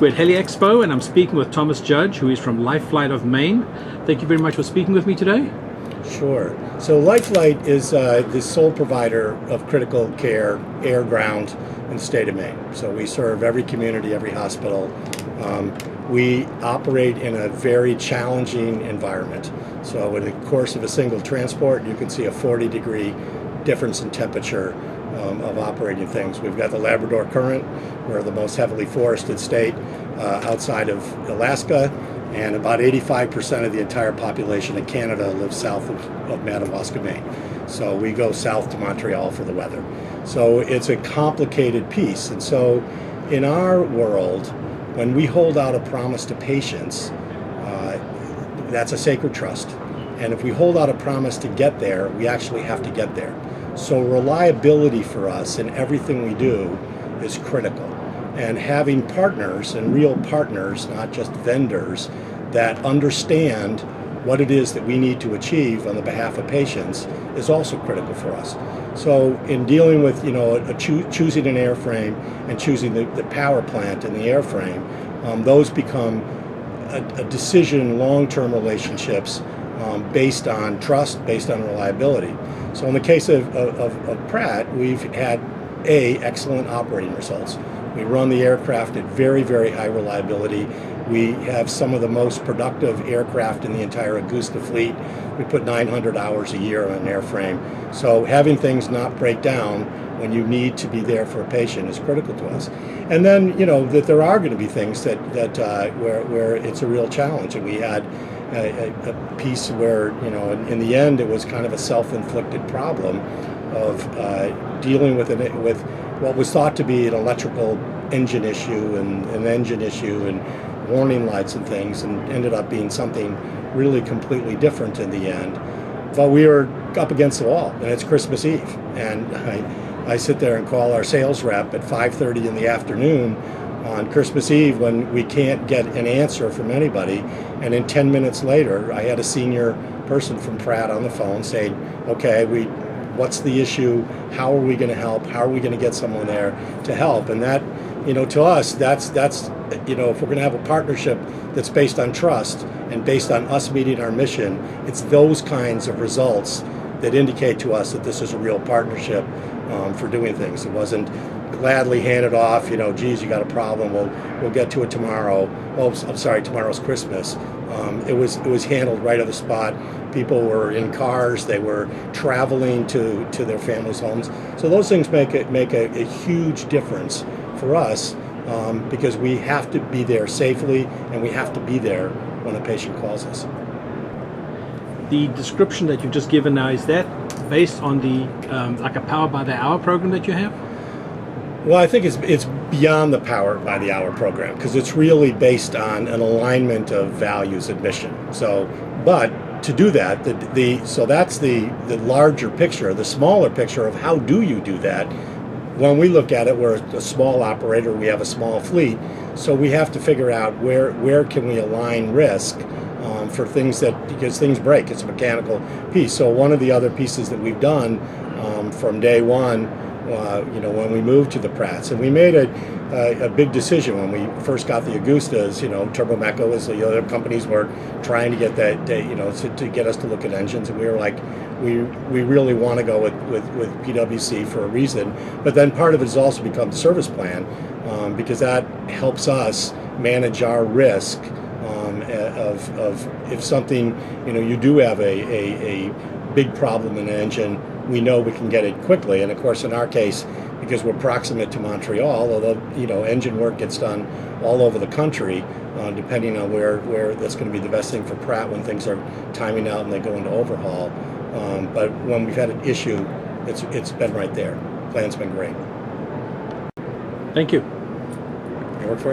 We're at Heli Expo and I'm speaking with Thomas Judge, who is from Lifeflight of Maine. Thank you very much for speaking with me today. Sure. So Lifelight is the sole provider of critical care, air, ground, in the state of Maine. So we serve every community, every hospital. We operate in a very challenging environment. So in the course of a single transport, you can see a 40-degree difference in temperature of operating things. We've got the Labrador Current. We're the most heavily forested state outside of Alaska, and about 85% of the entire population of Canada lives south of Madawaska, Maine. So we go south to Montreal for the weather. So it's a complicated piece. And so in our world, when we hold out a promise to patients, that's a sacred trust. And if we hold out a promise to get there, we actually have to get there. So reliability for us in everything we do is critical. And having partners, and real partners, not just vendors, that understand what it is that we need to achieve on the behalf of patients is also critical for us. So in dealing with, choosing an airframe and choosing the power plant and the airframe, those become a decision, long-term relationships based on trust, based on reliability. So in the case of Pratt, we've had excellent operating results. We run the aircraft at very, very high reliability. We have some of the most productive aircraft in the entire Augusta fleet. We put 900 hours a year on an airframe. So having things not break down when you need to be there for a patient is critical to us. And then, that there are going to be things where it's a real challenge. And we had a piece where, in the end, it was kind of a self-inflicted problem of dealing with what was thought to be an electrical engine issue and an engine issue and warning lights and things, and ended up being something really completely different in the end. But we were up against the wall, and it's Christmas Eve, and I sit there and call our sales rep at 5:30 in the afternoon on Christmas Eve when we can't get an answer from anybody, and then 10 minutes later I had a senior person from Pratt on the phone saying, okay, what's the issue? How are we going to help? How are we going to get someone there to help? And that, to us, that's if we're going to have a partnership that's based on trust and based on us meeting our mission, it's those kinds of results that indicate to us that this is a real partnership for doing things. It wasn't gladly handed off, geez, you got a problem, we'll get to it tomorrow. Oh, I'm sorry, tomorrow's Christmas. It was handled right on the spot. People were in cars, they were traveling to their families' homes. So those things make a huge difference for us because we have to be there safely, and we have to be there when a patient calls us. The description that you've just given now, is that based on the like a power by the hour program that you have? Well, I think it's beyond the power by the hour program, because it's really based on an alignment of values and mission. So, but to do that, so that's the larger picture. The smaller picture of how do you do that? When we look at it, we're a small operator, we have a small fleet, so we have to figure out where can we align risk for things because things break. It's a mechanical piece. So one of the other pieces that we've done from day one, when we moved to the Pratts, and we made a big decision when we first got the Augustas. Turbomeco was the other companies were trying to get that, to get us to look at engines, and we were like, we really want to go with PwC for a reason. But then part of it has also become the service plan, because that helps us manage our risk of if something, you do have a big problem in an engine, we know we can get it quickly. And of course, in our case, because we're proximate to Montreal, although engine work gets done all over the country, depending on where that's going to be the best thing for Pratt when things are timing out and they go into overhaul. But when we've had an issue, it's been right there. Plan's been great. Thank you. Work for